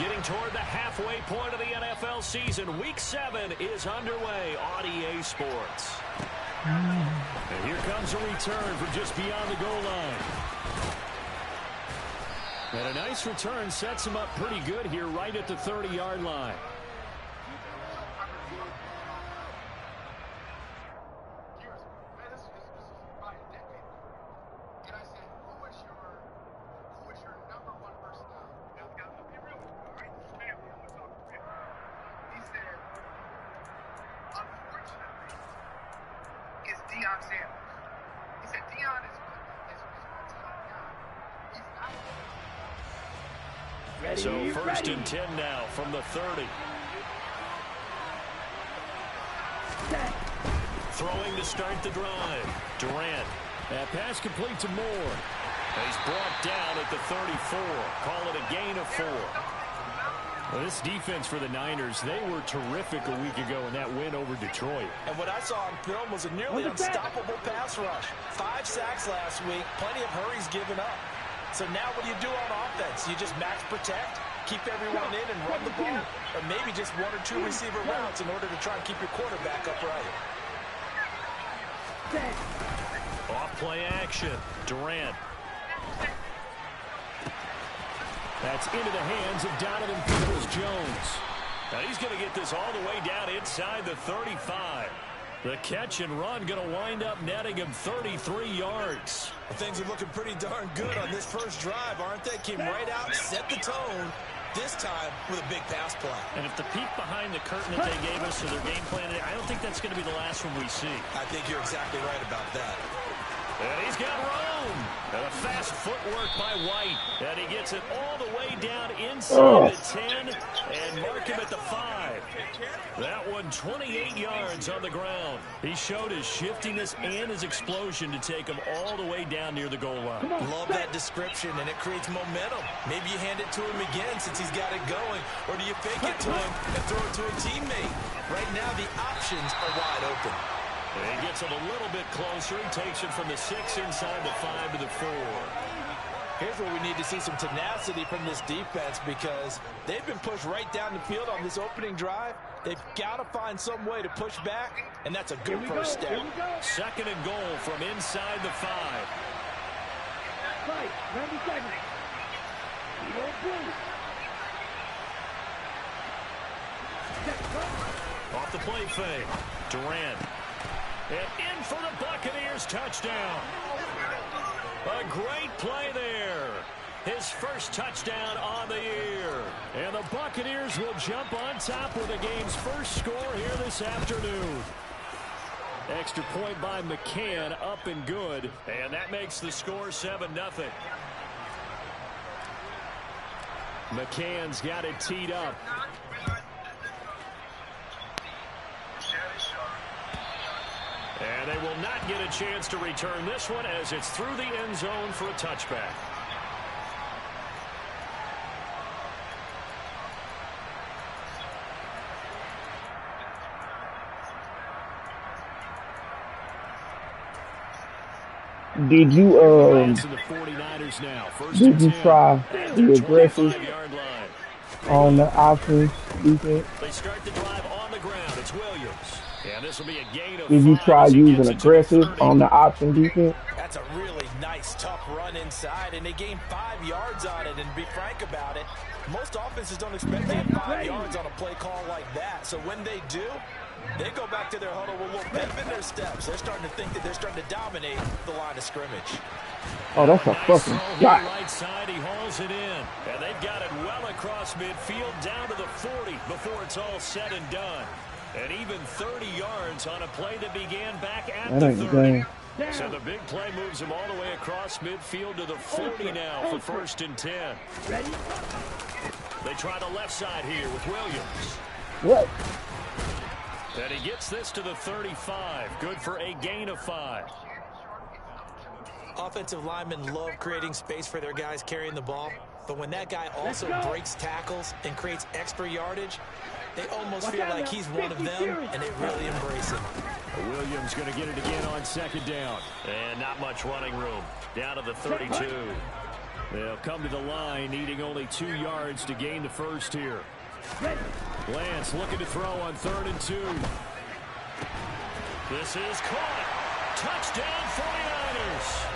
Getting toward the halfway point of the NFL season. Week 7 is underway on EA Sports. And here comes a return from just beyond the goal line. And a nice return sets him up pretty good here right at the 30-yard line. So first and 10 now from the 30. Throwing to start the drive. Durant. That pass complete to Moore. He's brought down at the 34. Call it a gain of 4. Well, this defense for the Niners, they were terrific a week ago in that win over Detroit. And what I saw on film was a nearly unstoppable pass rush. 5 sacks last week, plenty of hurries given up. So now what do you do on offense? You just max protect, keep everyone in and run the ball, or maybe just 1 or 2 receiver routes in order to try and keep your quarterback upright. Off play action. Durant. That's into the hands of Donovan Peoples-Jones. Now he's going to get this all the way down inside the 35. The catch and run going to wind up netting him 33 yards. Well, things are looking pretty darn good on this first drive, aren't they? Came right out, set the tone, this time with a big pass play. And if the peek behind the curtain that they gave us to their game plan, I don't think that's going to be the last one we see. I think you're exactly right about that. And he's got room. And a fast footwork by White. And he gets it all the way down inside the 10 and mark him at the 5. That one 28 yards on the ground. He showed his shiftiness and his explosion to take him all the way down near the goal line. Love that description, and it creates momentum. Maybe you hand it to him again since he's got it going, or do you fake it to him and throw it to a teammate? Right now, the options are wide open. And he gets him a little bit closer. He takes it from the 6 inside the 5 to the 4. Here's where we need to see some tenacity from this defense because they've been pushed right down the field on this opening drive. They've got to find some way to push back, and that's a good first step. Second and goal from inside the 5. Right, 90 seconds. Off the play fake. Durant. And in for the Buccaneers touchdown. A great play there. His first touchdown on the year. And the Buccaneers will jump on top with the game's first score here this afternoon. Extra point by McCann, up and good. And that makes the score 7-0. McCann's got it teed up. And they will not get a chance to return this one as it's through the end zone for a touchback. Did you try the aggressive on the offense defense? They start the drive on the ground. It's Williams. And this will be a gain of 5. Did you try using aggressive on the option defense? That's a really nice, tough run inside, and they gained 5 yards on it. And to be frank about it, most offenses don't expect to get 5 yards on a play call like that. So when they do, they go back to their huddle with a little pep in their steps. They're starting to think that they're starting to dominate the line of scrimmage. Oh, that's a fucking shot. Right side, he hauls it in. And they've got it well across midfield down to the 40 before it's all said and done. And even 30 yards on a play that began back at the 30. So the big play moves him all the way across midfield to the 40 now for first and 10. They try the left side here with Williams. What? And he gets this to the 35. Good for a gain of 5. Offensive linemen love creating space for their guys carrying the ball. But when that guy also breaks tackles and creates extra yardage, they almost feel like he's one of them, and they really embrace him. Williams going to get it again on second down. And not much running room. Down to the 32. They'll come to the line, needing only 2 yards to gain the first here. Lance looking to throw on 3rd and 2. This is caught. Touchdown 49ers.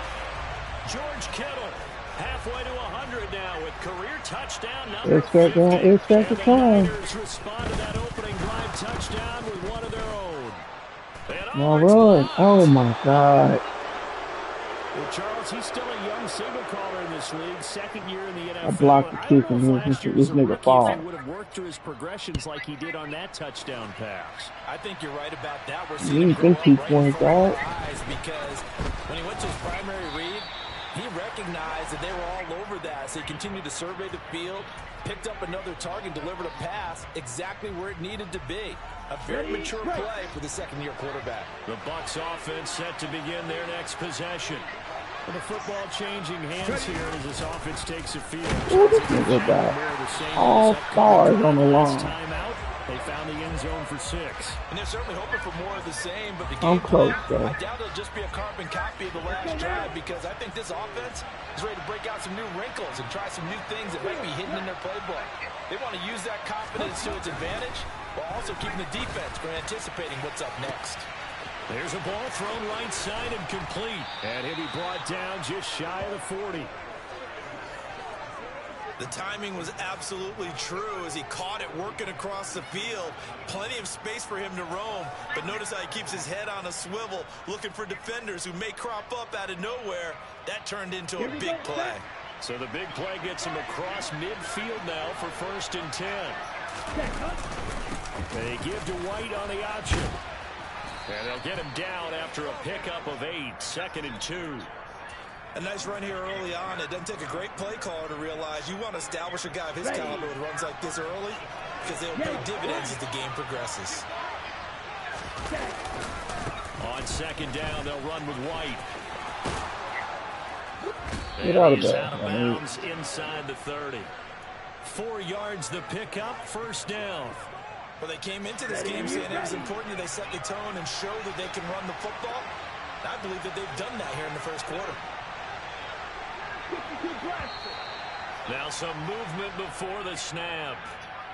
George Kittle halfway to 100 now with career touchdown number 50. And the Niners respond to that opening drive touchdown with one of their own. Now run. Oh my God. Well, Charles, he's still a young signal caller in this league, 2nd year in the NFL. I blocked the kick and this nigga fall. He would have worked through his progressions like he did on that touchdown pass. I think you're right about that. We're You seeing him think grow 2 up right points before our out? eyes because when he went to his primary read, he recognized that they were all over that. So he continued to survey the field, picked up another target, delivered a pass exactly where it needed to be. A very mature play for the 2nd-year quarterback. The Bucs offense set to begin their next possession. And the football changing hands here as this offense takes a field. Ooh, this nigga got all stars on the line. Timeout. They found the end zone for 6. And they're certainly hoping for more of the same, but the I'm game close, plan, though. I doubt it'll just be a carbon copy of the last drive because I think this offense is ready to break out some new wrinkles and try some new things that might be hidden in their playbook. They want to use that confidence to its advantage while also keeping the defense from anticipating what's up next. There's a ball thrown right side and complete. And he'll be brought down just shy of the 40. The timing was absolutely true as he caught it working across the field. Plenty of space for him to roam. But notice how he keeps his head on a swivel, looking for defenders who may crop up out of nowhere. That turned into a big play. So the big play gets him across midfield now for 1st and 10. They give to White on the option. And they'll get him down after a pickup of 8, 2nd and 2. A nice run here early on. It doesn't take a great play caller to realize you want to establish a guy of his caliber with runs like this early because they'll pay dividends as the game progresses. On 2nd down, they'll run with White. Get out of He's there. out of bounds inside the 30. 4 yards the pickup, 1st down. Well, they came into this game saying it was important that they set the tone and show that they can run the football. I believe that they've done that here in the 1st quarter. Now some movement before the snap.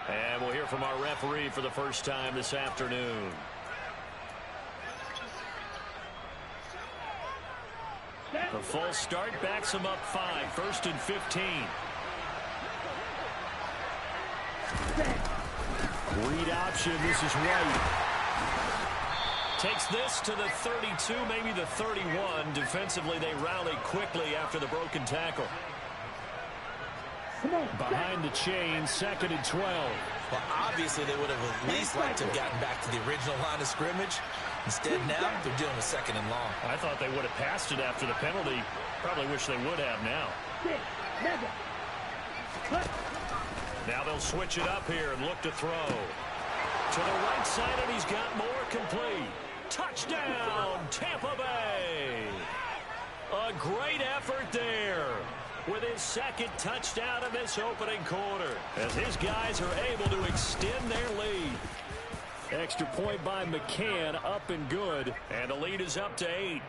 And we'll hear from our referee for the first time this afternoon. The full start backs them up 5, 1st and 15. Read option, this is White. Takes this to the 32, maybe the 31. Defensively, they rally quickly after the broken tackle. Behind the chain, 2nd and 12. Well, obviously, they would have at least liked to have gotten back to the original line of scrimmage. Instead, now, they're doing a 2nd and long. I thought they would have passed it after the penalty. Probably wish they would have now. Now they'll switch it up here and look to throw. To the right side, and he's got more complete. Touchdown, Tampa Bay. A great effort there with his 2nd touchdown in this opening quarter as his guys are able to extend their lead. Extra point by McCann, up and good, and the lead is up to 8.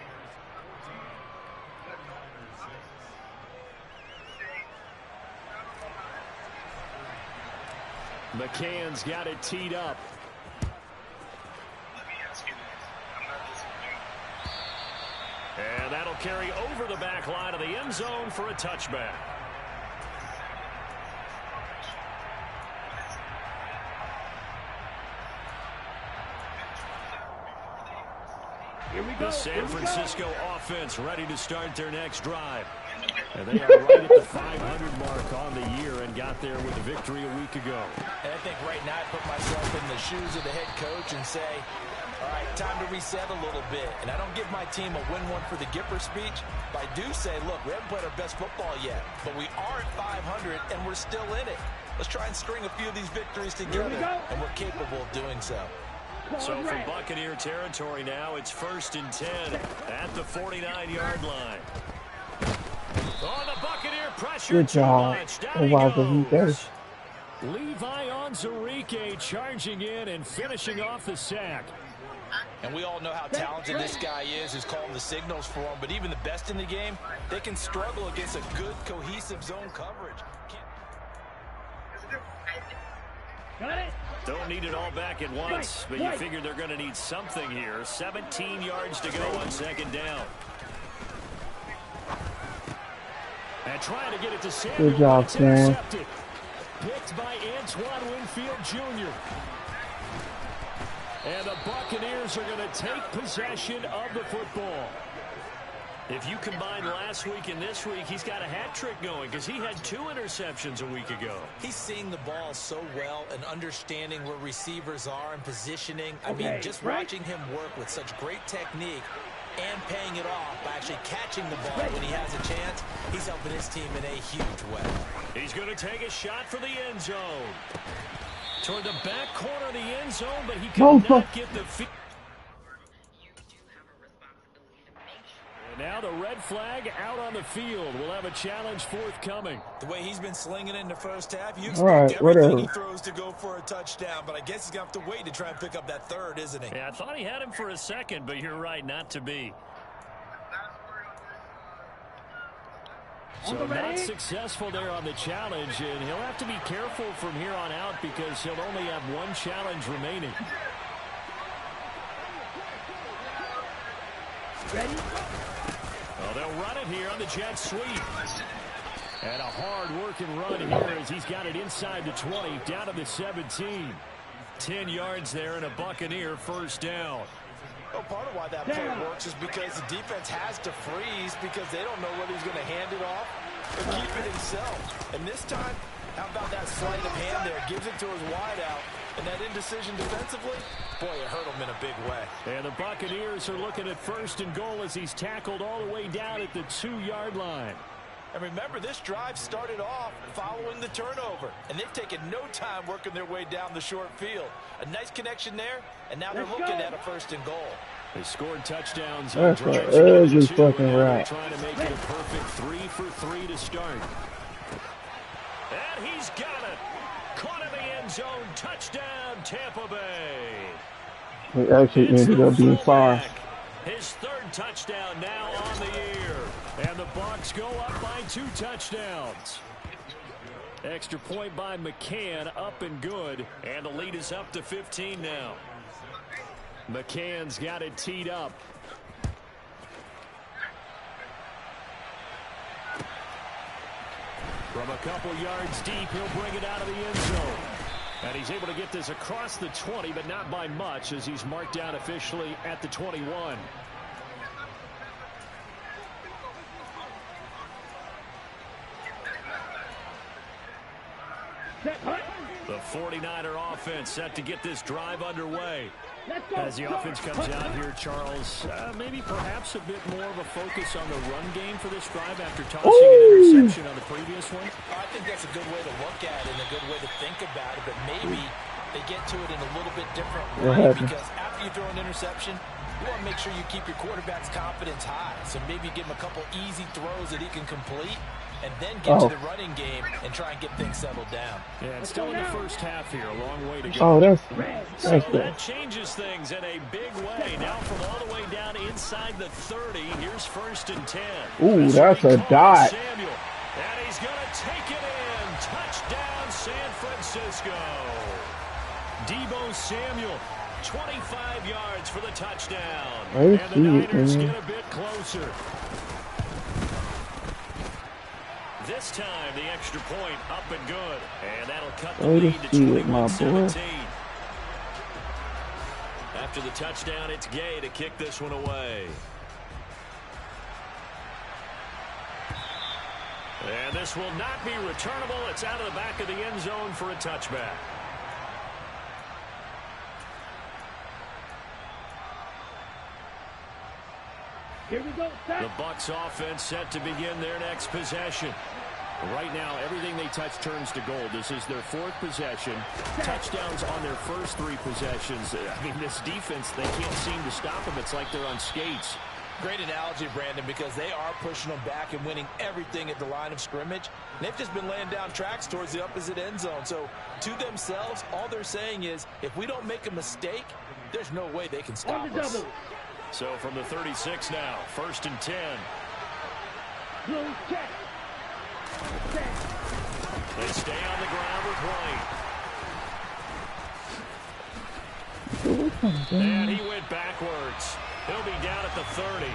McCann's got it teed up. And that'll carry over the back line of the end zone for a touchback. Here we go. The San Francisco offense ready to start their next drive. And they are right at the 500 mark on the year and got there with a victory a week ago. And I think right now I put myself in the shoes of the head coach and say, all right, time to reset a little bit. And I don't give my team a win one for the Gipper speech, but I do say, look, we haven't played our best football yet, but we are at 500 and we're still in it. Let's try and string a few of these victories together, and we're capable of doing so. So from Buccaneer territory now, it's 1st and 10 at the 49-yard line. On the Buccaneer pressure. Good job. Levi Onwuzurike charging in and finishing off the sack. And we all know how talented this guy is who's calling the signals for him. But even the best in the game, they can struggle against a good, cohesive zone coverage. Got it. Don't need it all back at once, but you figure they're going to need something here. 17 yards to go on second down. And trying to get it to Samuel. Good job, Sam. Picked by Antoine Winfield Jr. And the Buccaneers are going to take possession of the football. If you combine last week and this week, he's got a hat trick going because he had 2 interceptions a week ago. He's seeing the ball so well and understanding where receivers are and positioning. I mean, just watching him work with such great technique and paying it off by actually catching the ball when he has a chance, he's helping his team in a huge way. He's going to take a shot for the end zone. Toward the back corner of the end zone, but he could not get the feet. And now the red flag out on the field. We'll have a challenge forthcoming. The way he's been slinging it in the first half, you expect everything he throws to go for a touchdown, but I guess he's going to have to wait to try and pick up that third, isn't he? Yeah, I thought he had him for a second, but you're right, not to be. So not successful there on the challenge, and he'll have to be careful from here on out because he'll only have 1 challenge remaining. Ready? Well, they'll run it here on the jet sweep. And a hard-working run here as he's got it inside the 20, down to the 17. 10 yards there and a Buccaneer first down. Well, part of why that play works is because the defense has to freeze because they don't know whether he's going to hand it off or keep it himself. And this time, how about that sleight of hand there? Gives it to his wideout. And that indecision defensively, boy, it hurt him in a big way. And the Buccaneers are looking at 1st and goal as he's tackled all the way down at the 2-yard line. And remember, this drive started off following the turnover. And they've taken no time working their way down the short field. A nice connection there, and now they're looking at a 1st and goal. They scored touchdowns. That's an ugly fucking route. Trying to make it a perfect 3 for 3 to start. And he's got it. Caught in the end zone. Touchdown, Tampa Bay. It actually ended up being 5. His 3rd touchdown now on the year. And the Bucs go up by 2 touchdowns. Extra point by McCann, up and good. And the lead is up to 15 now. McCann's got it teed up. From a couple yards deep, he'll bring it out of the end zone. And he's able to get this across the 20, but not by much as he's marked down officially at the 21. The 49er offense set to get this drive underway. As the offense comes out here, Charles, maybe perhaps a bit more of a focus on the run game for this drive after tossing an interception on the previous one. I think that's a good way to look at it and a good way to think about it, but maybe they get to it in a little bit different way because after you throw an interception, you want to make sure you keep your quarterback's confidence high. So maybe give him a couple easy throws that he can complete and then get to the running game and try and get things settled down. Yeah, and still in the first half here, a long way to go. Oh, that's good. That changes things in a big way. Now from all the way down inside the 30, here's 1st and 10. Ooh, that's a dot. Samuel, and he's going to take it in. Touchdown, San Francisco. Deebo Samuel, 25 yards for the touchdown. And the Niners get a bit closer. This time, the extra point up and good. And that'll cut the lead to 21-17. After the touchdown, it's Gay to kick this one away. And this will not be returnable. It's out of the back of the end zone for a touchback. Here we go. The Bucs offense set to begin their next possession. Right now, everything they touch turns to gold. This is their 4th possession. Touchdowns on their first 3 possessions. I mean, this defense, they can't seem to stop them. It's like they're on skates. Great analogy, Brandon, because they are pushing them back and winning everything at the line of scrimmage. They've just been laying down tracks towards the opposite end zone. So to themselves, all they're saying is, if we don't make a mistake, There's no way they can stop us. So from the 36 now, 1st and 10. They stay on the ground with White. And he went backwards. He'll be down at the 30.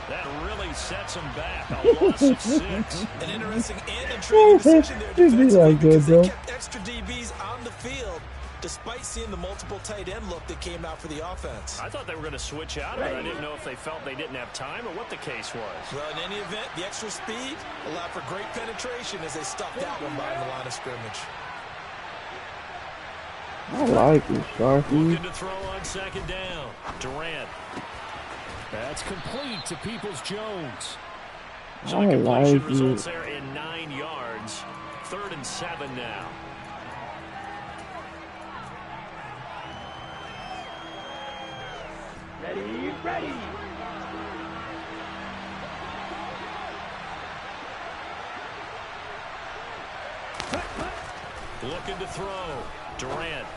That really sets him back. A loss of 6. An interesting and intriguing decision there defensively because they kept extra DBs on the field despite seeing the multiple tight end look that came out for the offense. I thought they were going to switch out of it. I didn't know if they felt they didn't have time or what the case was. Well, in any event, the extra speed allowed for great penetration as they stuffed that one behind the line of scrimmage. I like it, Sharky. Looking to throw on 2nd down. Durant. That's complete to Peoples-Jones. So the completion results there in 9 yards. 3rd and 7 now. Ready. Looking to throw. Durant.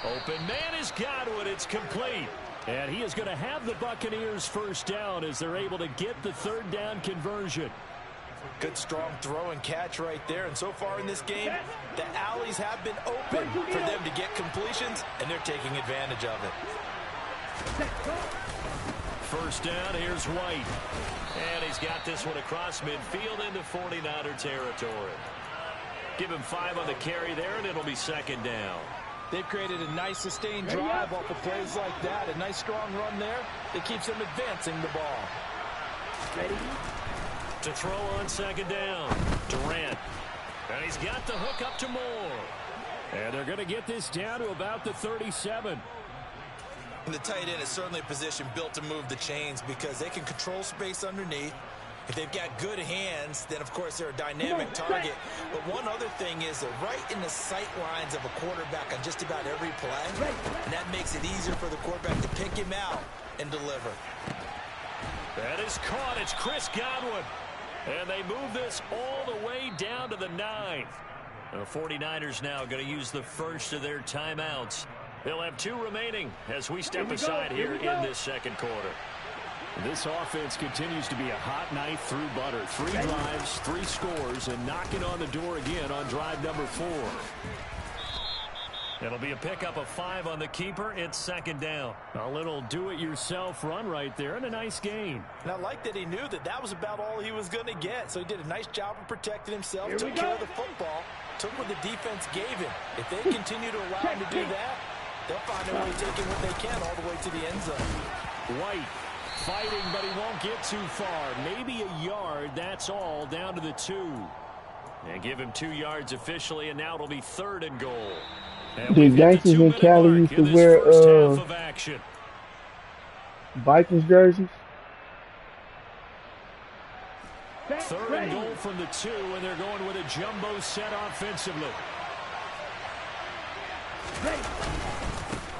Open man is Godwin. It's complete. And he is going to have the Buccaneers 1st down as they're able to get the 3rd down conversion. Good, strong throw and catch right there. And so far in this game, the alleys have been open for them to get completions, and they're taking advantage of it. 1st down, here's White. And he's got this one across midfield into 49er territory. Give him 5 on the carry there, and it'll be 2nd down. They've created a nice sustained drive off of plays like that. A nice strong run there that keeps them advancing the ball. Ready. To throw on 2nd down. Durant. And he's got the hook up to Moore. And they're going to get this down to about the 37. And the tight end is certainly a position built to move the chains because they can control space underneath. If they've got good hands, then, of course, they're a dynamic target. But one other thing is they're right in the sight lines of a quarterback on just about every play. And that makes it easier for the quarterback to pick him out and deliver. That is caught. It's Chris Godwin. And they move this all the way down to the 9. The 49ers now going to use the first of their timeouts. They'll have 2 remaining as we step aside here in this 2nd quarter. This offense continues to be a hot knife through butter. 3 drives, 3 scores, and knocking on the door again on drive number 4. It'll be a pickup of 5 on the keeper. It's 2nd down. A little do-it-yourself run right there and a nice gain. And I like that he knew that that was about all he was going to get. So he did a nice job of protecting himself, took care of the football, took what the defense gave him. If they continue to allow him to do that, they'll find a way taking what they can all the way to the end zone. White fighting, but he won't get too far. Maybe a yard, that's all, down to the 2. And give him 2 yards officially, and now it'll be 3rd and goal. The Yankees in Cali used to wear Vikings jerseys. 3rd and goal from the 2, and they're going with a jumbo set offensively.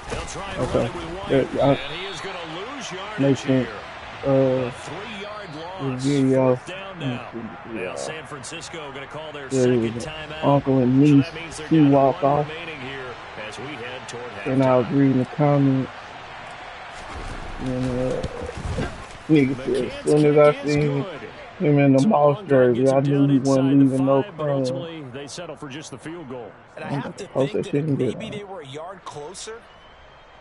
They'll try and run it with White, and he is going to lose yardage here. 3-yard loss. Fourth down now. Now San Francisco going to call their second timeout. Uncle and niece, so that means they're she going to walked have 1 off. remaining here as we head toward halftime. And I was reading the comments. And nigga said, as soon as I seen him in the mouse jersey, I knew he wasn't leaving no crowd. They settle for just the field goal. And I have to think that if maybe they were a yard closer,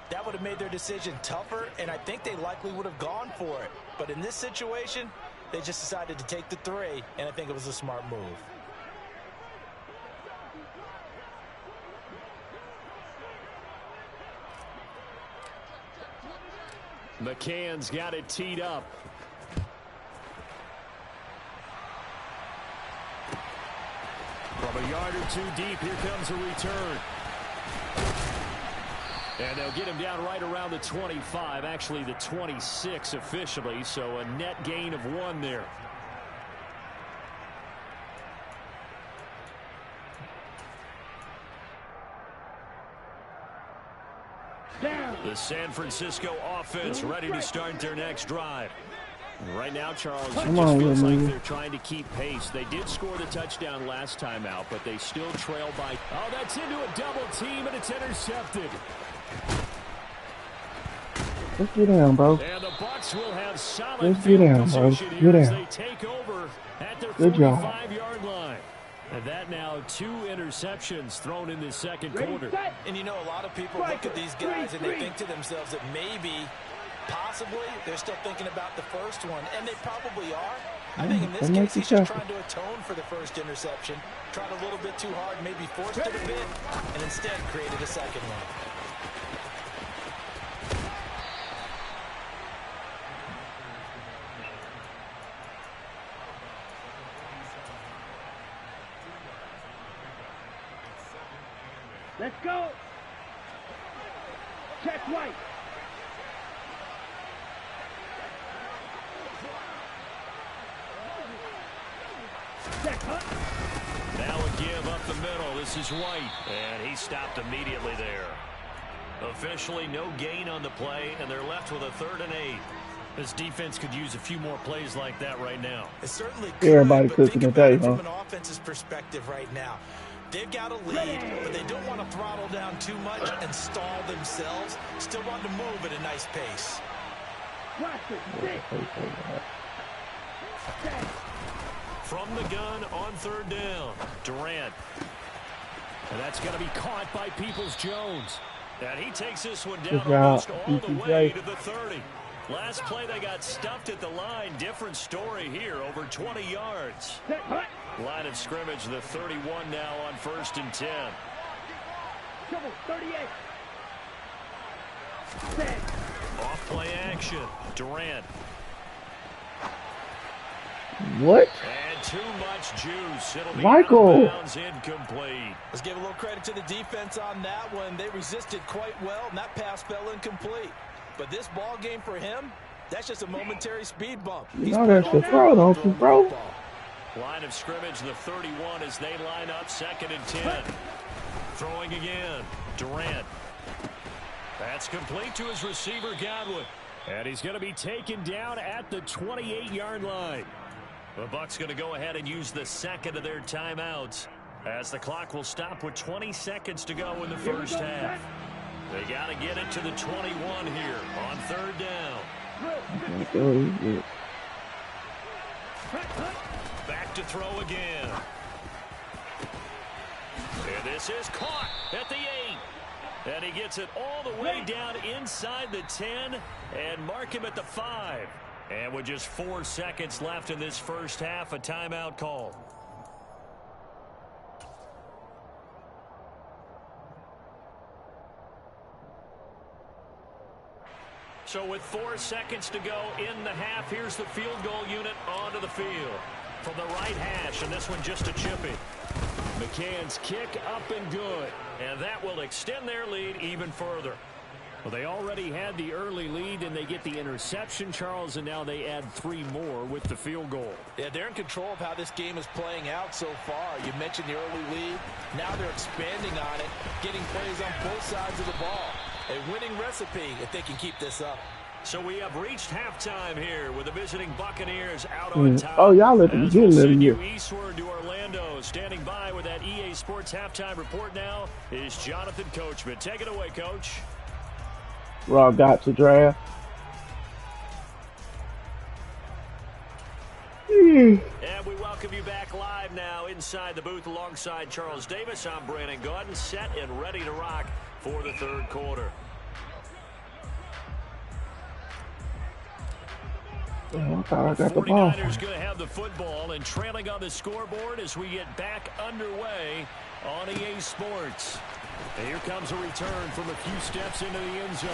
that would have made their decision tougher, and I think they likely would have gone for it. But in this situation, they just decided to take the 3, and I think it was a smart move. McCann's got it teed up. From a yard or 2 deep, here comes a return. And they'll get him down right around the 25, actually the 26 officially, so a net gain of 1 there. The San Francisco offense ready to start their next drive. Right now, Charles, it just feels like they're trying to keep pace. They did score the touchdown last time out, but they still trail by. Oh, that's into a double team, and it's intercepted. Just get down, bro. And the Bucs will have solid Just get field down, bro. position Get here as down. they take over at their Good job. 45-yard line. And that now 2 interceptions thrown in this second Ready, quarter. set. And you know, a lot of people look at these guys and they think to themselves that maybe, possibly, they're still thinking about the first one. And they probably are. I think in this case, he's just trying to atone for the first interception. Tried a little bit too hard, maybe forced it a bit, and instead created a second one. Let's go. Check right. Check huh? Now a give up the middle. This is White. And he stopped immediately there. Officially no gain on the play, and they're left with a 3rd and 8. This defense could use a few more plays like that right now. It certainly could, Everybody but cooking think today, about it huh? from an offense's perspective right now. They've got a lead, but they don't want to throttle down too much and stall themselves. Still want to move at a nice pace. Watch it. Six. Check. From the gun on 3rd down, Durant. And that's going to be caught by Peoples-Jones. And he takes this one down almost all the way to the 30. Last play, they got stuffed at the line. Different story here, over 20 yards. Check huh? Line of scrimmage, the 31 now on 1st and 10. Trouble. 38. Set. Off play action, Durant. What? And too much juice. It'll be Michael. out of bounds, incomplete. Let's give a little credit to the defense on that one. They resisted quite well, and that pass fell incomplete. But this ball game for him, that's just a momentary speed bump. You know that's your throw, don't you, bro? Line of scrimmage, the 31 as they line up 2nd and 10. Throwing again, Durant. That's complete to his receiver, Godwin. And he's going to be taken down at the 28-yard line. The Bucs going to go ahead and use the second of their timeouts as the clock will stop with 20 seconds to go in the first half. They got to get it to the 21 here on 3rd down. Back to throw again. And this is caught at the 8. And he gets it all the way down inside the 10 and mark him at the 5. And with just 4 seconds left in this first half, a timeout call. So with 4 seconds to go in the half, here's the field goal unit onto the field. From the right hash, and this one just a chippy. McCann's kick up and good. And that will extend their lead even further. Well, they already had the early lead, and they get the interception, Charles, and now they add 3 more with the field goal. Yeah, they're in control of how this game is playing out so far. You mentioned the early lead. Now they're expanding on it, getting plays on both sides of the ball. A winning recipe if they can keep this up. So we have reached halftime here with the visiting Buccaneers out on top. Oh, y'all let them get send it. you eastward to Orlando. Standing by with that EA Sports halftime report now is Jonathan Coachman. Take it away, Coach. Raw got to draft. And we welcome you back live now inside the booth alongside Charles Davis. I'm Brandon Gordon, set and ready to rock for the 3rd quarter. I thought I got the 49ers going to have the football and trailing on the scoreboard as we get back underway on EA Sports. And here comes a return from a few steps into the end zone.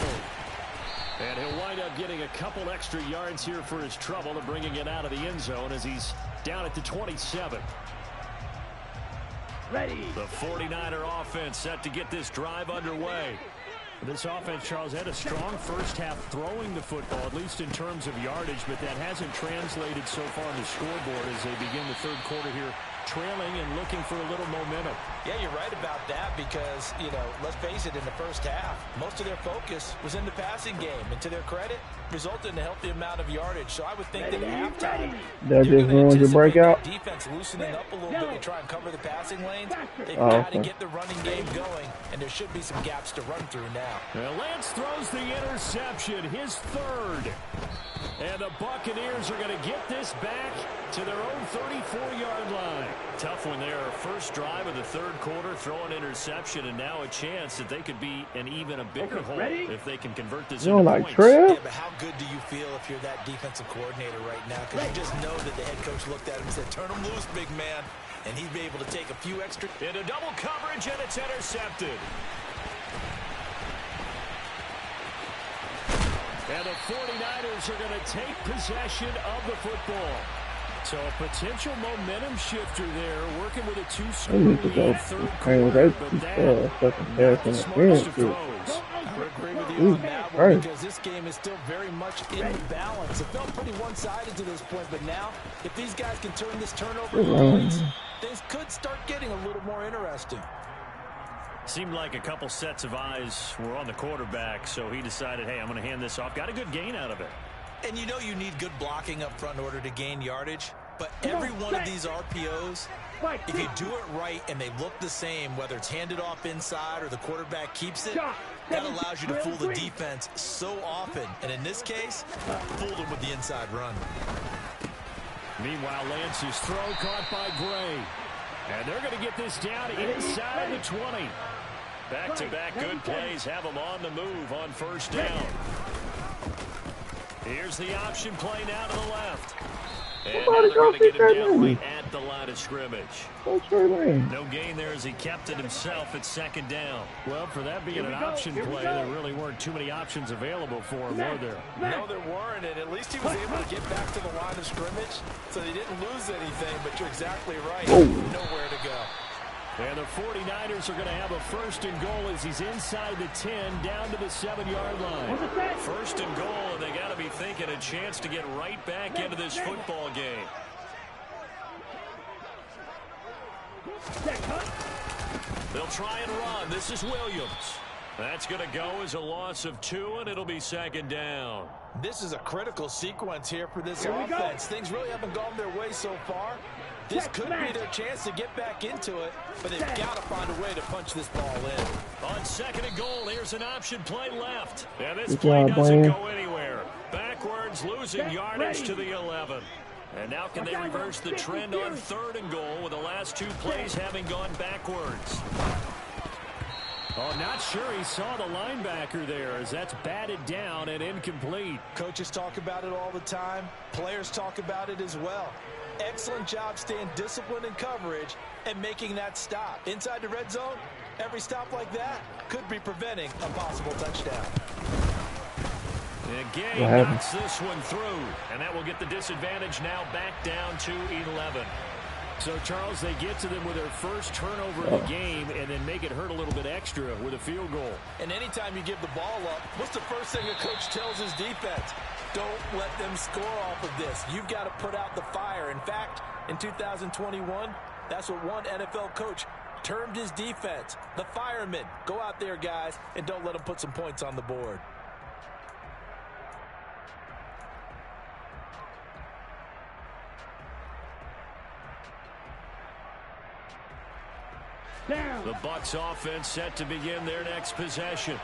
And he'll wind up getting a couple extra yards here for his trouble and bringing it out of the end zone as he's down at the 27. Ready. The 49er offense set to get this drive underway. This offense, Charles, had a strong first half throwing the football, at least in terms of yardage, but that hasn't translated so far on the scoreboard as they begin the 3rd quarter here trailing and looking for a little momentum. Yeah, you're right about that because, let's face it, in the first half, most of their focus was in the passing game. And to their credit, resulted in a healthy amount of yardage. So I would think that at halftime, that just ruined your breakout. Defense loosening up a little bit to try and cover the passing lanes. They've got to get the running game going, and there should be some gaps to run through now. Well, Lance throws the interception, his third. And the Buccaneers are going to get this back to their own 34-yard line. Tough one there. First drive of the third quarter, throw an interception, and now a chance that they could be an even a bigger hole if they can convert this into points. Yeah, but how good do you feel if you're that defensive coordinator right now? Because you just know that the head coach looked at him and said, turn him loose, big man. And he'd be able to take a few extra. Into double coverage, and it's intercepted. And the 49ers are going to take possession of the football. So a potential momentum shifter there, working with a two-score lead third quarter, but that the smartest of throws. I would agree with you on that one because this game is still very much in balance. It felt pretty one-sided to this point, but now if these guys can turn this turnover into points, things could start getting a little more interesting. Seemed like a couple sets of eyes were on the quarterback, so he decided, hey, I'm going to hand this off. Got a good gain out of it. And you need good blocking up front in order to gain yardage. But every one of these RPOs, if you do it right and they look the same, whether it's handed off inside or the quarterback keeps it, that allows you to fool the defense so often. And in this case, fooled them with the inside run. Meanwhile, Lance's throw caught by Gray. And they're going to get this down inside the 20. Back-to-back good plays have them on the move on first down. Here's the option play now to the left. And now they're going to get him down right at the line of scrimmage. No gain there as he kept it himself at second down. Well, for that being an option play, there really weren't too many options available for him, were there? No, there weren't, and at least he was able to get back to the line of scrimmage, so he didn't lose anything, but you're exactly right. Nowhere to go. And the 49ers are going to have a first and goal as he's inside the 10, down to the 7-yard line. First and goal, and they got to be thinking a chance to get right back into this football game. They'll try and run. This is Williams. That's going to go as a loss of 2, and it'll be second down. This is a critical sequence here for this offense. Things really haven't gone their way so far. This could be their chance to get back into it, but they've got to find a way to punch this ball in. On second and goal, here's an option play left. And this play doesn't go anywhere. Backwards, losing yardage to the 11. And now can they reverse the trend on third and goal with the last 2 plays having gone backwards? Oh, not sure he saw the linebacker there as that's batted down and incomplete. Coaches talk about it all the time. Players talk about it as well. Excellent job staying disciplined in coverage and making that stop. Inside the red zone, every stop like that could be preventing a possible touchdown. And Gay knocks this one through, and that will get the disadvantage now back down to 11. So, Charles, they get to them with their first turnover of the game and then make it hurt a little bit extra with a field goal. And anytime you give the ball up, what's the first thing a coach tells his defense? Don't let them score off of this. You've got to put out the fire. In fact, in 2021, that's what one NFL coach termed his defense. The firemen. Go out there, guys, and don't let them put some points on the board. The Bucs offense set to begin their next possession.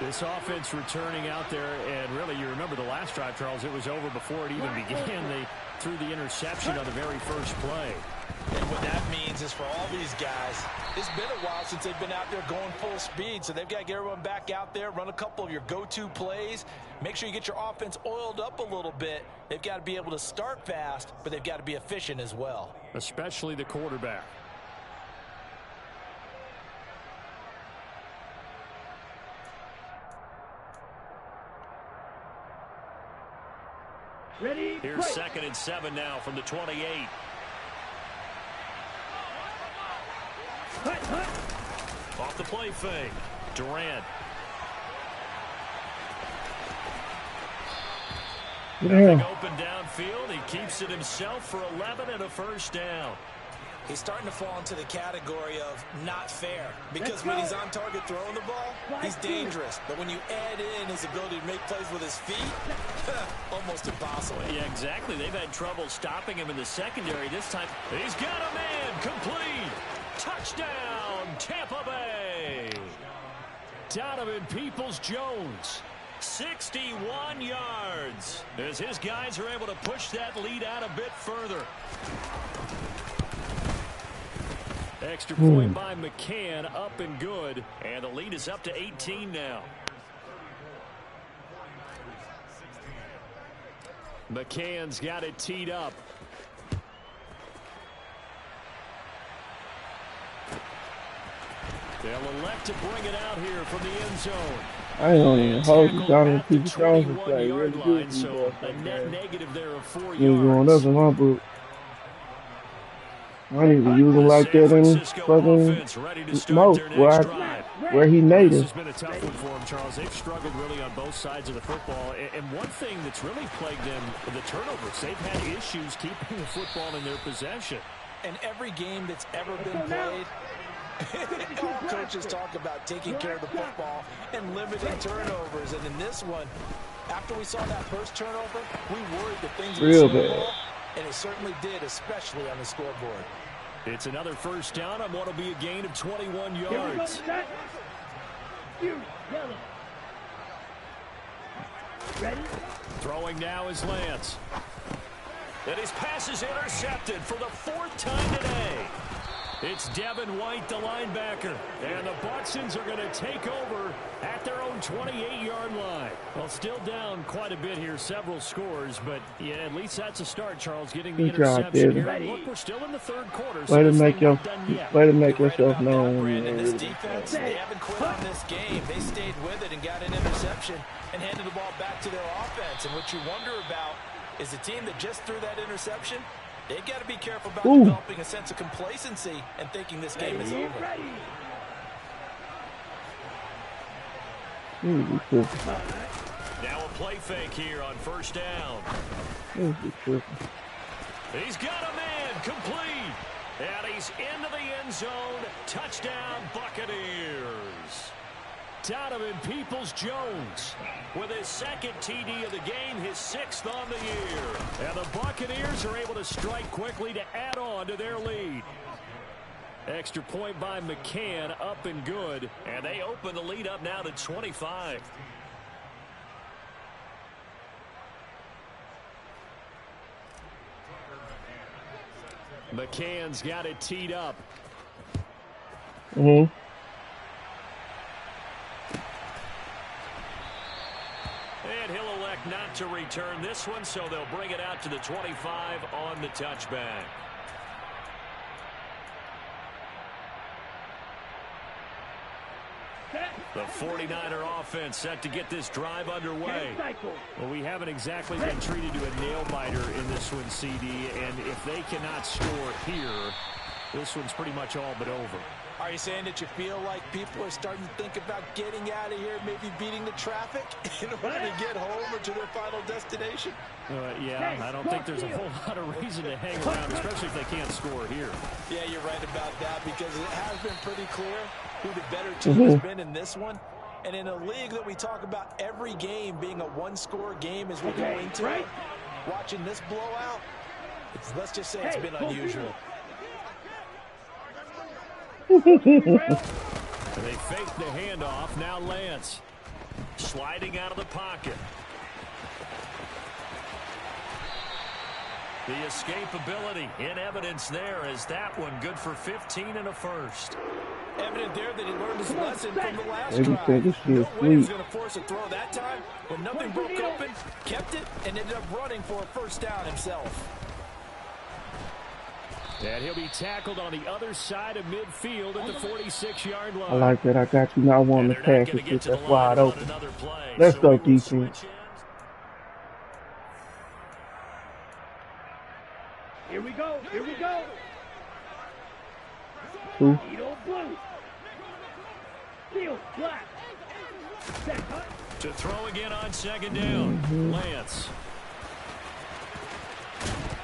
This offense returning out there, and really, you remember the last drive, Charles, it was over before it even began. They threw the interception on the very first play. And what that means is for all these guys, it's been a while since they've been out there going full speed, so they've got to get everyone back out there, run a couple of your go-to plays, make sure you get your offense oiled up a little bit. They've got to be able to start fast, but they've got to be efficient as well. Especially the quarterback. Ready? Here's second and 7 now from the 28. Off the play fake. Durant. Nothing open downfield. He keeps it himself for 11 and a first down. He's starting to fall into the category of not fair because when he's on target throwing the ball, he's dangerous. But when you add in his ability to make plays with his feet, almost impossible. Yeah, exactly. They've had trouble stopping him in the secondary this time. He's got a man complete. Touchdown, Tampa Bay. Donovan Peoples-Jones, 61 yards, as his guys are able to push that lead out a bit further. Extra point by McCann, up and good, and the lead is up to 18 now. McCann's got it teed up. They'll elect to bring it out here from the end zone. I don't even hold you down in people trying to play really good. So a net negative there of 4 yards. Going up in my book. I need to use him like that in fucking most where he made This it. has been a tough one for him, Charles. They've struggled really on both sides of the football. And one thing that's really plagued them, the turnovers. They've had issues keeping the football in their possession. And every game that's ever been played, all coaches talk about taking care of the football and limiting turnovers. And in this one, after we saw that first turnover, we worried that things would Real slow bad. down, and it certainly did, especially on the scoreboard. It's another first down on what will be a gain of 21 Here we go, yards. set. You, yellow. Ready? Throwing now is Lance. And his pass is intercepted for the 4th time today. It's Devin White, the linebacker. And the Bucksons are going to take over at their own 28-yard line. Well, still down quite a bit here, several scores. But, yeah, at least that's a start, Charles, getting the Good job, interception David. here. Look, we're still in the 3rd quarter. Way to this make thing your not done yet. way to make You're yourself right about known. that, Brandon. This Man. defense, they haven't quit on this game. They stayed with it and got an interception and handed the ball back to their offense. And what you wonder about is the team that just threw that interception, they've got to be careful about developing a sense of complacency and thinking this game is over. Ready. Now a play fake here on first down. He's got a man complete. And he's into the end zone. Touchdown, Buccaneers. Donovan Peoples-Jones with his 2nd TD of the game, his 6th on the year. And the Buccaneers are able to strike quickly to add on to their lead. Extra point by McCann, up and good. And they open the lead up now to 25. McCann's got it teed up. And he'll elect not to return this one, so they'll bring it out to the 25 on the touchback. The 49er offense set to get this drive underway. Well, we haven't exactly been treated to a nail-biter in this one, CD, and if they cannot score here, this one's pretty much all but over. Are you saying that you feel like people are starting to think about getting out of here, maybe beating the traffic in order to get home or to their final destination? Yeah, I don't think there's a whole lot of reason to hang around, especially if they can't score here. Yeah, you're right about that because it has been pretty clear who the better team has been in this one. And in a league that we talk about every game being a one-score game as we go into it, watching this blowout, let's just say it's been unusual. They fake the handoff. Now Lance sliding out of the pocket. The escapability in evidence there as that one good for 15 and a first. Evident there that he learned his lesson from the last Maybe drive. think it's No just way he was sweet. going to force a throw that time. When nothing broke open, kept it, and ended up running for a first down himself. And he'll be tackled on the other side of midfield at the 46-yard line. I like that. I got you not wanting to And they're not pass gonna it. get to That's the line wide on open. another play. Let's So go, we will defense. switch in. Here we go. Here we go. Who? Edo blue. Steel black. Set cut. To throw again on second down. Lance.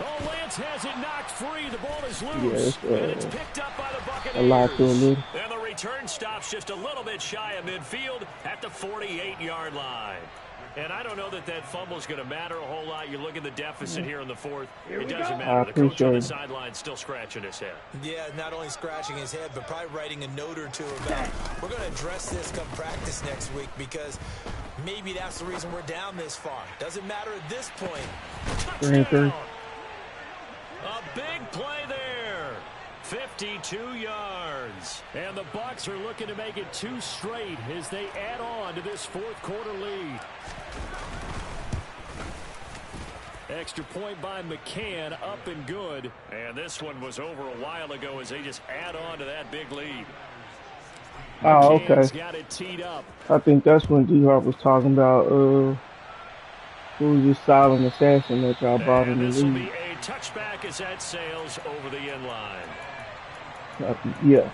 Oh, Lance has it knocked free. The ball is Yeah, loose. And it's picked up by the Buccaneers. a lot to a little. And the return stops just a little bit shy of midfield at the 48-yard line. And I don't know that that fumble is going to matter a whole lot. You look at the deficit here in the fourth. It doesn't matter. The coach on the sideline still scratching his head. Yeah, not only scratching his head, but probably writing a note or two about, we're going to address this come practice next week because maybe that's the reason we're down this far. Doesn't matter at this point. Touchdown. A big play there. 52 yards. And the Bucs are looking to make it 2 straight as they add on to this fourth quarter lead. Extra point by McCann, up and good. And this one was over a while ago as they just add on to that big lead. Oh, okay. Got it teed up. I think that's when D-Hart was talking about who was this silent assassin that y'all brought in the league. This will be a touchback as that sails over the end line. Yeah.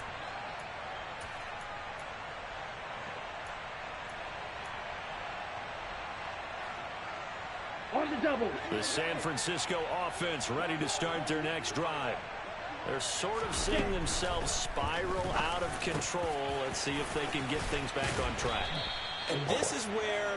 On the double. The San Francisco offense ready to start their next drive. They're sort of seeing themselves spiral out of control. Let's see if they can get things back on track. And this is where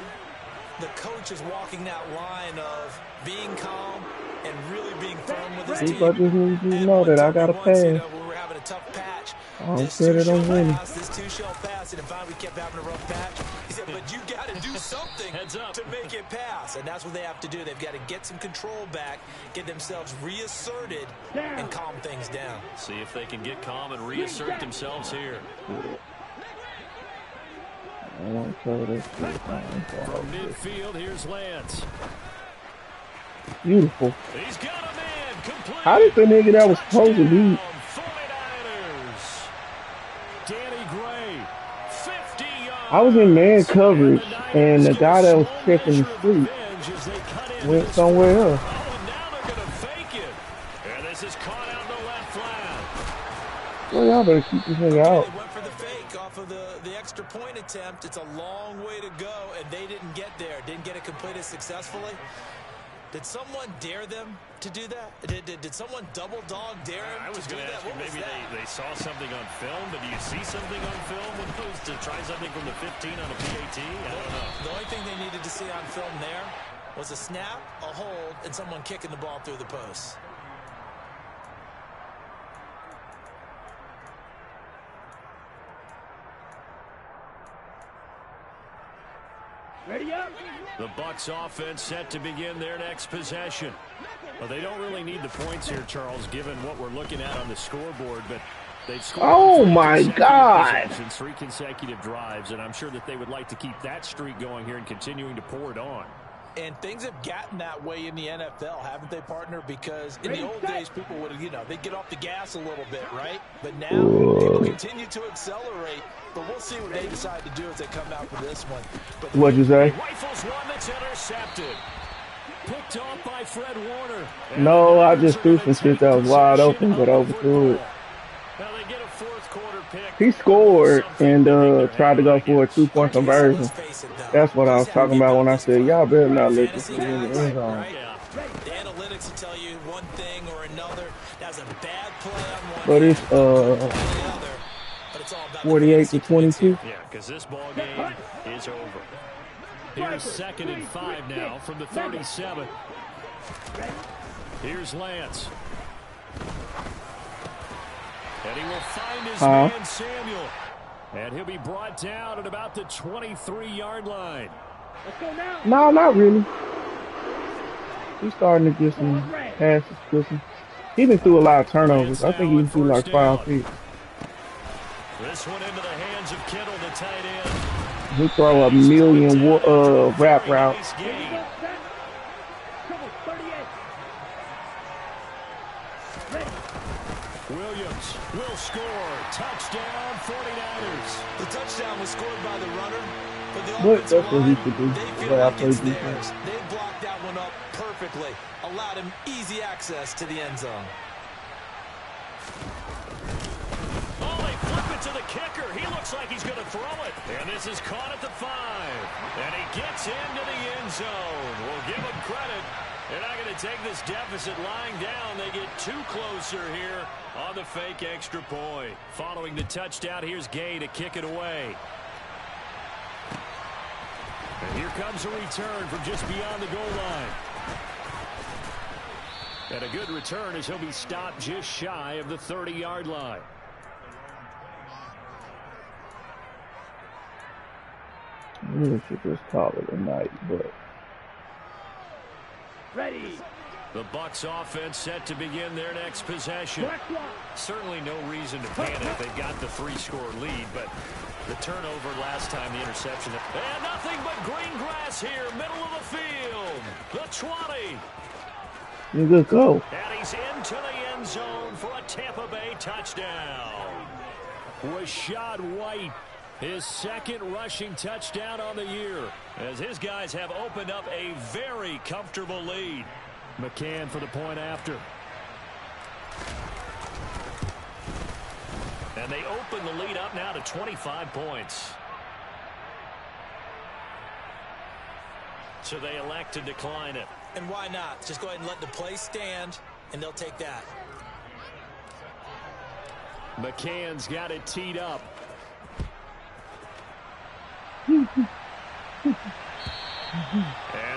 the coach is walking that line of being calm and really being firm with his team. I just need you to know that I got a pass. We were having a tough patch. This two-shell pass, this two-shell pass, and if we kept having a rough patch, he said, but you got to do something to make it pass. And that's what they have to do. They've got to get some control back, get themselves reasserted, and calm things down. See if they can get calm and reassert themselves here. From midfield, here's Lance. Beautiful. He's got a man complete. How did the nigga that was supposed to be? 49ers. Danny Gray, 50 yards. I was in man coverage, and the guy that was checking the street went somewhere else. Oh, and now they're going to fake it. And this is caught out in the left flat. Well, y'all better keep this nigga out. They went for the fake off of the extra point attempt. It's a long way to go, and they didn't get there. Didn't get it completed successfully. Did someone dare them to do that? Did someone double dog dare them to do that? Maybe they saw something on film, but do you see something on film when it goes to try something from the 15 on a PAT? I don't know. The only thing they needed to see on film there was a snap, a hold, and someone kicking the ball through the post. Ready up. The Bucs offense set to begin their next possession. Well, they don't really need the points here, Charles, given what we're looking at on the scoreboard, but they've scored. Oh my God! 3 consecutive drives, and I'm sure that they would like to keep that streak going here and continuing to pour it on. And things have gotten that way in the NFL, haven't they, partner? Because in the old days, people would, they'd get off the gas a little bit, right? But now, people continue to accelerate. But we'll see what they decide to do as they come out for this one. But what'd you say? Rifles one that's intercepted. Picked off by Fred Warner. No, I just threw some shit that was wide open, but overthrew it. Now they get a fourth quarter pick. He scored and tried to go for a 2-point conversion. That's what I was talking about when I said, y'all better not let this in the end zone. The analytics will tell you one thing or another. That's a bad play on one. But it's 48-22. Yeah, because this ball game is over. Here's 2nd and 5 now from the 37. Here's Lance. And he will find his man Samuel. And he'll be brought down at about the 23-yard line. Let's go now. No, not really. He's starting to get some passes pushing. He been through a lot of turnovers. I think he threw like 5 feet. This one into the hands of Kittle, the tight end. He throw a million wrap routes. Williams will score. Touchdown, 49ers. The touchdown was scored by the runner. But the But that's what he should do. They feel like it's theirs. They blocked that one up perfectly. Allowed him easy access to the end zone. Oh, they flip it to the kicker. He looks like he's going to throw it. And this is caught at the 5. And he gets into the end zone. We'll give him credit. They're not going to take this deficit lying down. They get too closer here on the fake extra point. Following the touchdown, here's Gay to kick it away. And here comes a return from just beyond the goal line. And a good return as he'll be stopped just shy of the 30-yard line. I really should just call it a night, but... Ready. The Bucs offense set to begin their next possession. Certainly no reason to panic. They've got the 3-score lead, but the turnover last time, the interception. And nothing but green grass here, middle of the field. The 20. You good go. And he's into the end zone for a Tampa Bay touchdown. Rashad White, his second rushing touchdown on the year, as his guys have opened up a very comfortable lead. McCann for the point after. And they open the lead up now to 25 points. So they elect to decline it. And why not? Just go ahead and let the play stand, and they'll take that. McCann's got it teed up. And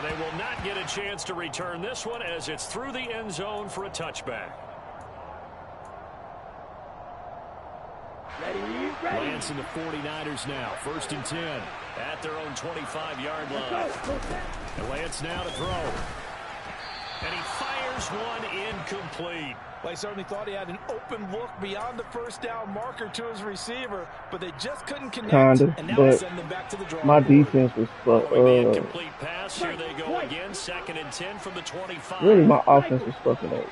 they will not get a chance to return this one as it's through the end zone for a touchback. Ready. Lance and the 49ers now. 1st and 10 at their own 25-yard line. And Lance now to throw. And he fires one incomplete. Well, he certainly thought he had an open look beyond the first down marker to his receiver, but they just couldn't connect. Kinda, and now but send them back to the drawing my board. defense was The incomplete pass. Here they go again. 2nd and 10 from the 25. really my offense was fucking up.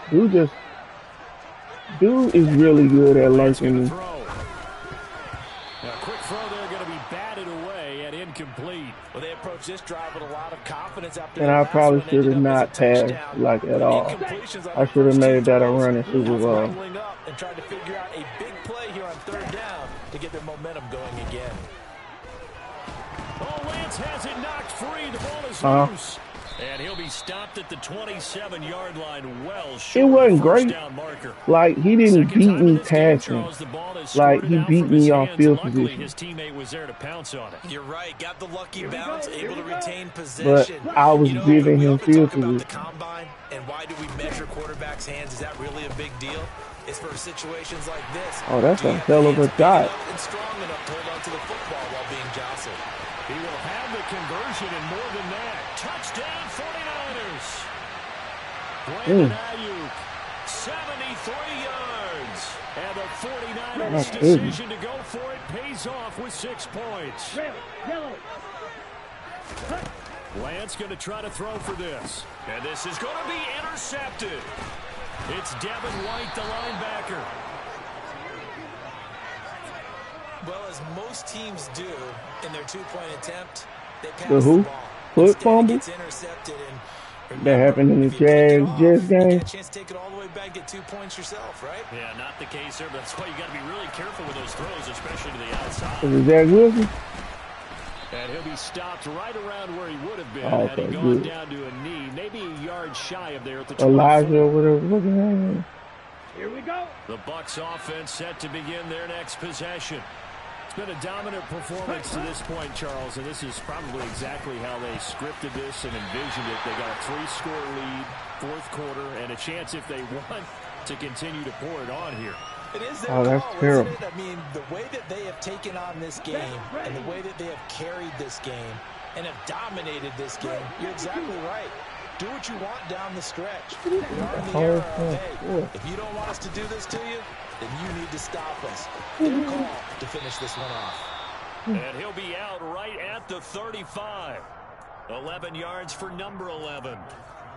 Dude is really good at lurking. Now, quick throw there, going to be batted away and incomplete. Well, they approach this drive with a lot of confidence after. And I probably should have not passed like at all. I should have made that a run in Super Bowl. And tried to figure out a big play here on 3rd down to get their momentum going again. Oh, Lance has it knocked free. The ball is loose. And he'll be stopped at the 27-yard line. Well, it wasn't great. Marker. Like, he didn't beat me passing. Like, he beat me off field position. His teammate was there to pounce on it. You're right. Got the lucky bounce, able to retain possession. But I was giving him field position. The combine and why do we measure quarterbacks' hands? Is that really a big deal? It's for situations like this. Oh, that's a hell of a shot. And strong enough to hold on to the football while being jostled. He will have the conversion and more than that. Touchdown 49ers. Brandon Ayuk, 73 yards. And the 49ers' decision to go for it pays off with 6 points. Lance going to try to throw for this. And this is going to be intercepted. It's Devin White, the linebacker. Well, as most teams do in their 2-point attempt, they pass the who? ball. Foot fumble? That happened in the Jets game. You get a chance to take it all the way back, get 2 points yourself, right? Yeah, not the case there, but that's why you got to be really careful with those throws, especially to the outside. Is it Zach Wilson? And he'll be stopped right around where he would have been had he gone down to a knee, maybe a yard shy of there at the 20. Elijah or whatever. Looking at him. Here we go. The Bucs offense set to begin their next possession. It's been a dominant performance to this point, Charles, and this is probably exactly how they scripted this and envisioned it. They got a 3-score lead, 4th quarter, and a chance if they want to continue to pour it on here. It is their that's call, terrible. isn't it? I mean, the way that they have taken on this game and the way that they have carried this game and have dominated this game, you're exactly right. Do what you want down the stretch. We are in the era of, hey, if you don't want us to do this to you, then you need to stop us. Good call to finish this one off. And he'll be out right at the 35. 11 yards for number 11.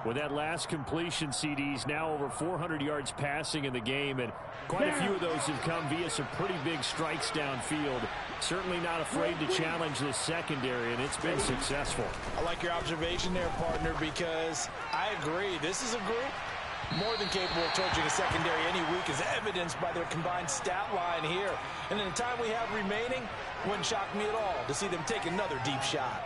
With that last completion, CD's now over 400 yards passing in the game, and quite a few of those have come via some pretty big strikes downfield. Certainly not afraid to challenge this secondary, and it's been successful. I like your observation there, partner, because I agree. This is a group more than capable of torching a secondary any week, as evidenced by their combined stat line here. And in the time we have remaining, wouldn't shock me at all to see them take another deep shot.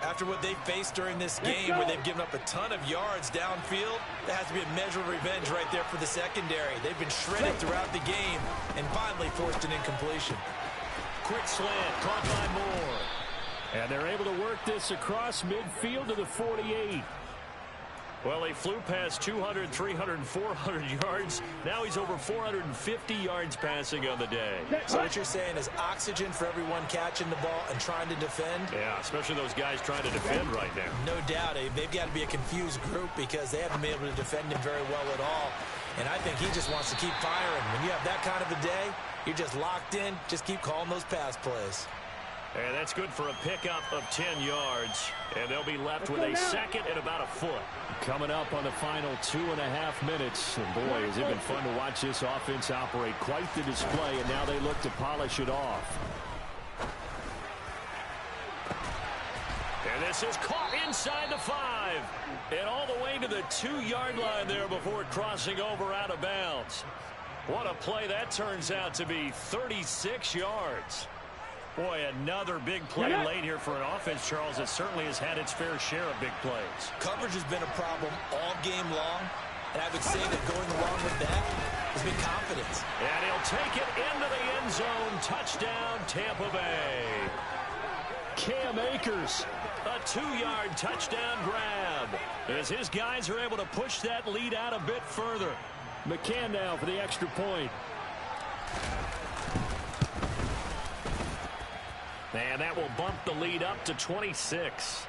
After what they faced during this game where they've given up a ton of yards downfield, there has to be a measure of revenge right there for the secondary. They've been shredded throughout the game and finally forced an incompletion. Quick slant, caught by Moore. And they're able to work this across midfield to the 48. Well, he flew past 200, 300, and 400 yards. Now he's over 450 yards passing on the day. So what you're saying is oxygen for everyone catching the ball and trying to defend? Yeah, especially those guys trying to defend right now. No doubt. They've got to be a confused group because they haven't been able to defend him very well at all. And I think he just wants to keep firing. When you have that kind of a day, you're just locked in. Just keep calling those pass plays. And that's good for a pickup of 10 yards. And they'll be left with a second and about a foot. Coming up on the final 2.5 minutes. And boy, has it been fun to watch this offense operate. Quite the display, and now they look to polish it off. And this is caught inside the 5. And all the way to the 2-yard line there before crossing over out of bounds. What a play that turns out to be, 36 yards. Boy, another big play late here for an offense, Charles, that certainly has had its fair share of big plays. Coverage has been a problem all game long, and I would say that going along with that has been confidence. And he'll take it into the end zone. Touchdown, Tampa Bay. Cam Akers, a 2-yard touchdown grab, as his guys are able to push that lead out a bit further. McCann now for the extra point. And that will bump the lead up to 26.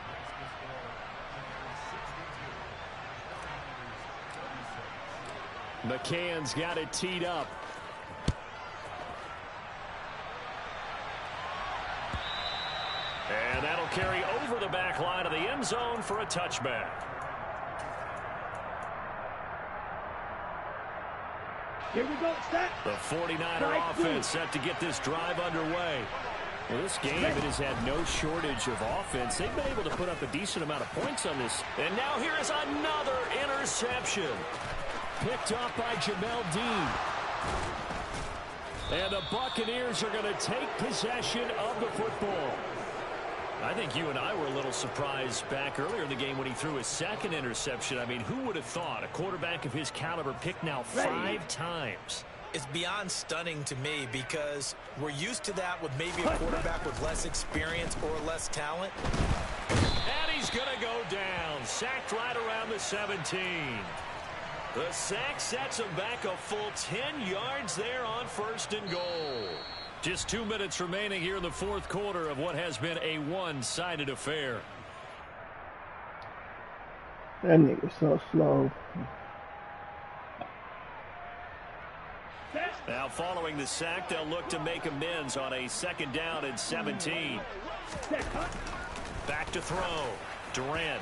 McCann's got it teed up. And that'll carry over the back line of the end zone for a touchback. Here we go, set. The 49er offense set to get this drive underway. Well, this game, it has had no shortage of offense. They've been able to put up a decent amount of points on this. And now here is another interception. Picked off by Jamel Dean. And the Buccaneers are going to take possession of the football. I think you and I were a little surprised back earlier in the game when he threw his second interception. I mean, who would have thought a quarterback of his caliber picked now 5 times? It's beyond stunning to me because we're used to that with maybe a quarterback with less experience or less talent. And he's going to go down. Sacked right around the 17. The sack sets him back a full 10 yards there on 1st and goal. Just 2 minutes remaining here in the 4th quarter of what has been a one-sided affair. That nigga's so slow. Now following the sack, they'll look to make amends on a 2nd down and 17. Back to throw. Durant.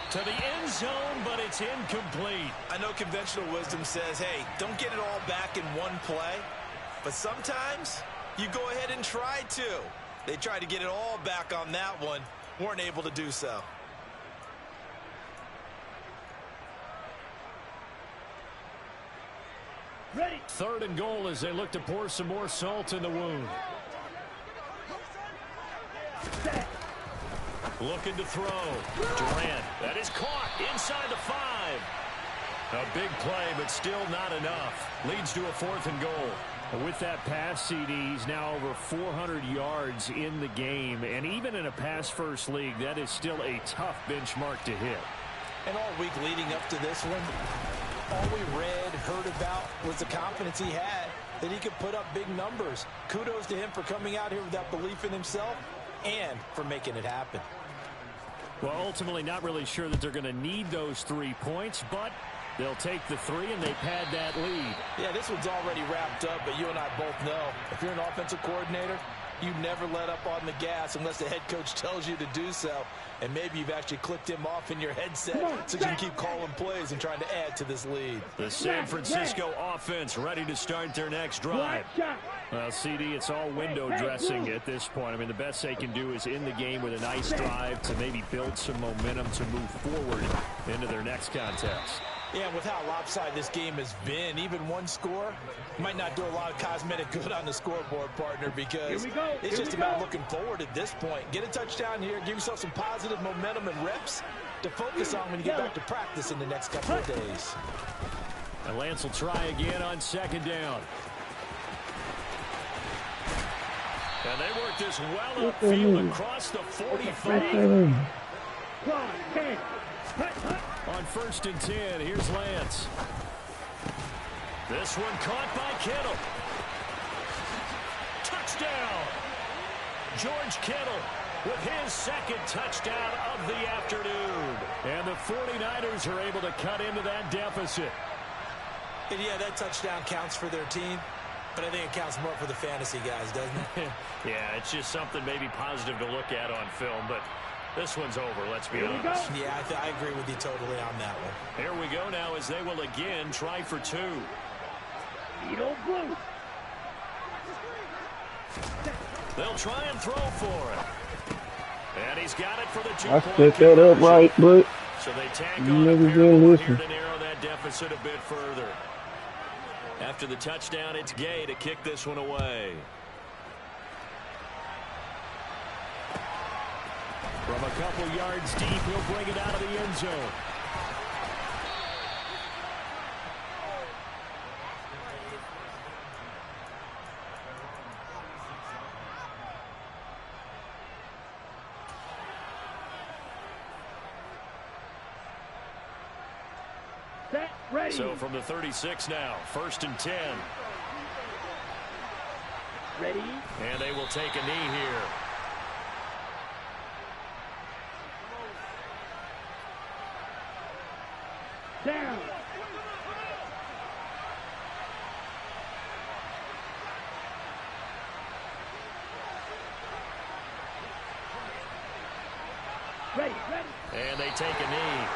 To the end zone, but it's incomplete. I know conventional wisdom says, hey, don't get it all back in one play. But sometimes you go ahead and try to. They tried to get it all back on that one. Weren't able to do so. Ready. 3rd and goal as they look to pour some more salt in the wound. Set. Looking to throw. Durant. That is caught inside the 5. A big play, but still not enough. Leads to a 4th and goal. With that pass, CD, he's now over 400 yards in the game. And even in a pass-first league, that is still a tough benchmark to hit. And all week leading up to this one, all we read, heard about was the confidence he had that he could put up big numbers. Kudos to him for coming out here with that belief in himself and for making it happen. Well, ultimately not really sure that they're going to need those 3 points, but they'll take the 3 and they pad that lead. Yeah, this one's already wrapped up, but you and I both know if you're an offensive coordinator, you never let up on the gas unless the head coach tells you to do so. And maybe you've actually clicked him off in your headset so you can keep calling plays and trying to add to this lead. The San Francisco offense ready to start their next drive. Well, CD, it's all window dressing at this point. I mean, the best they can do is end the game with a nice drive to maybe build some momentum to move forward into their next contest. Yeah, with how lopsided this game has been, even one score might not do a lot of cosmetic good on the scoreboard, partner, because it's just about looking forward at this point. Get a touchdown here, give yourself some positive momentum and reps to focus on when you get back to practice in the next couple of days. And Lance will try again on second down. And they work this well upfield across the 45. On 1st and 10, here's Lance. This one caught by Kittle. Touchdown! George Kittle with his second touchdown of the afternoon. And the 49ers are able to cut into that deficit. And yeah, that touchdown counts for their team, but I think it counts more for the fantasy guys, doesn't it? Yeah, it's just something maybe positive to look at on film, but this one's over, let's be honest. Yeah, I agree with you totally on that one. Here we go now as they will again try for 2. They'll try and throw for it. And he's got it for the 2-point I set that up right, but so they tack you on never a did pair listen. here to narrow that deficit a bit further. After the touchdown, it's Gay to kick this one away. From a couple yards deep, he'll bring it out of the end zone. Set, ready. So from the 36 now, 1st and 10. Ready. And they will take a knee here. Down. Ready, ready. And they take a knee.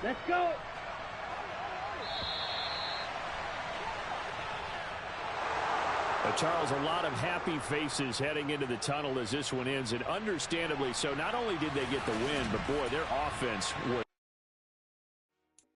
Let's go. Charles, a lot of happy faces heading into the tunnel as this one ends, and understandably so. Not only did they get the win, but boy, their offense was